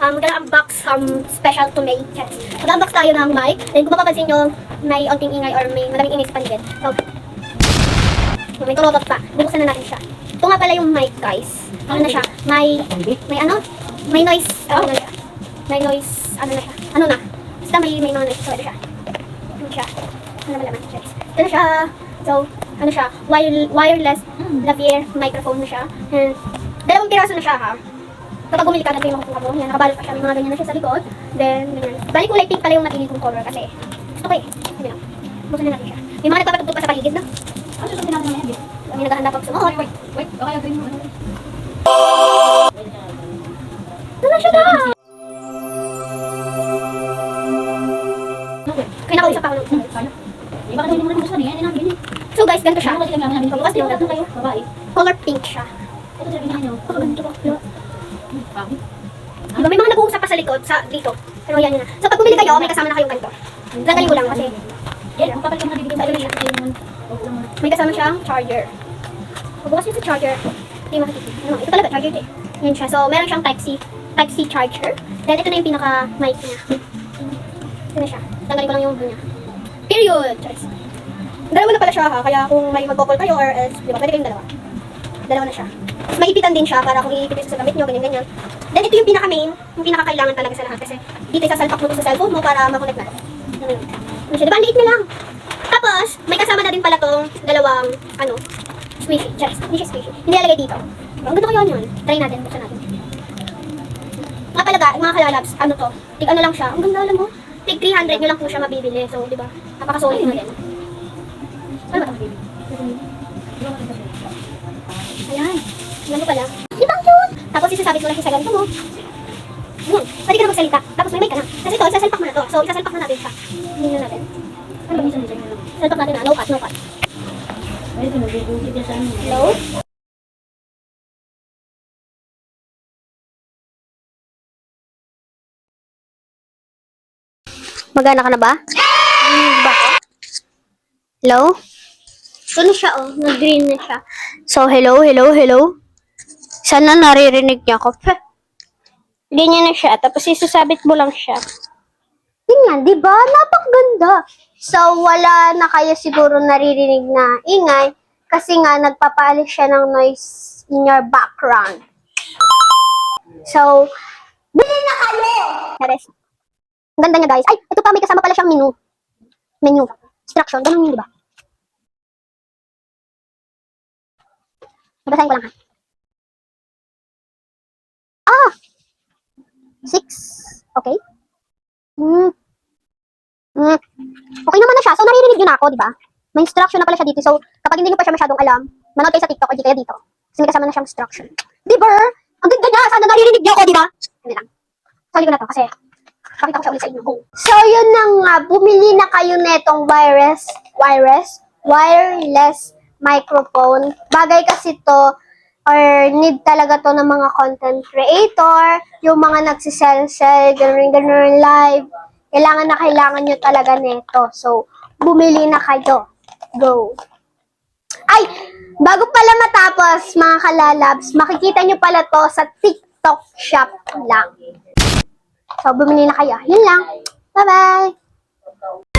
Gonna unbox special to May. Yes. Mag-unbox tayo ng mic. Then kung mapapansin nyo, may onting ingay or may maraming ingay sa paligid. So, may turobot pa. Bubuksan na natin siya. Ito nga pala yung mic, guys. Ano na siya? May ano? May noise. Ano na siya? May noise. Ano na siya? Ano na? Basta may mga noise. So, ito siya. Ano siya? Ano naman laman? Ito na siya. So, ano siya? Wireless lavalier microphone na siya. And, dalawang piraso na siya, ha? Kapag bumili ka, natin yung makukuha mo. Yan, nakabalot pa siya. May mga ganyan na siya sa likod. Then, ganyan. Bali kulay pink pala yung napili kong color kasi gusto ko eh. Sabi lang. Buksan na natin siya. May mga nagpapatugtog pa sa paligid na. Ano siya natin na yan? May naghahanda pag sumuot. Wait. Okay, agree mo. Ano na siya na? Kinakausap ako ng Iba ka daw hindi mo rin gusto niya. Yan ang bini. So guys, ganito siya. Ano kasi kami namin? Bukas din natin kayo. Babae. Color pink siya. Ito siya binahan niyo. Oh, ganito ba? Bakit? Diba, may mga nag-uusap pa sa likod, dito. Pero yan yun na. So pag bumili kayo, may kasama na kayong ganito. Dadalhin ko lang kasi Yan, kung kapag ka nabibigyan sa iyo, kasi yung may kasama siyang charger. Pagbukas niyo sa charger, hindi makikita. Ano, ito talaga, charger eh. Yan siya. So meron siyang Type-C charger. Then ito na yung pinaka-mic niya. Ito na siya. Tanggalin ko lang yung niya. Period! Choice. Dalawa na pala siya ha, kaya kung may mag-call kayo or else, di ba, pwede kayong dalawa. Dalawa na siya. Mas maipitan din siya para kung iipit sa gamit nyo, ganyan-ganyan. Then ito yung pinaka-main, yung pinaka-kailangan talaga sa lahat kasi dito sasalpak mo sa cellphone mo para makonect na. Ano siya, diba? Liit na lang. Tapos, may kasama na din pala tong dalawang, squishy. Charis, hindi siya squishy. Hindi nalagay dito. Ang ganda kaya yun. Try natin, buksan natin. Mga palaga, mga kalalabs, to? Tig ano lang siya. Ang ganda alam mo. Tig 300 nyo lang po siya mabibili. So, diba? Napakasulit na din. Ano ba ito? Ayan. Ganito pala. Di ba ang cute? Tapos isasabit mo lang siya sa ganito mo. Pwede ka na magsalita. Tapos may mic ka na. Kasi ito, isasalpak mo na to. So, isasalpak na natin siya. Hindi na natin. Ano ba yung design na? Salpak natin na. No cut, no cut. ito, nagugugit niya sa amin. Hello? Magana ka na ba? Ba? Hello? Ito na siya, oh. Nag-green na siya. So, hello. Sana naririnig niya ako. Ganyan na siya. Tapos, isasabit mo lang siya. Ganyan, di ba? Napakaganda. So, wala na kayo siguro naririnig na ingay. Kasi nga, nagpapaalis siya ng noise in your background. So, bili na kayo! Charis. Ang ganda niya, guys. Ay, ito pa, may kasama pala siyang menu. Instruction. Ganun yun, di ba? Babasahin ko lang, ha? 6. Okay. Okay naman na siya. So, naririnig yun ako, di ba? May instruction na pala siya dito. So, kapag hindi nyo pa siya masyadong alam, manood kayo sa TikTok o di kaya dito. Kasi may kasama na siyang instruction. Di ba? Ang ganda niya. Sana naririnig niyo ako, di ba? Hindi lang. Sorry ko na to kasi pakita ko siya ulit sa inyo. So, yun na nga. Bumili na kayo netong wireless microphone. Bagay kasi to or need talaga to ng mga content creator, yung mga nagsisell, ganun live. Kailangan nyo talaga nito. So, bumili na kayo. Go. Ay, bago pala matapos, mga kalalabs, makikita nyo pala to sa TikTok shop lang. So, bumili na kayo. Yun lang. Bye-bye!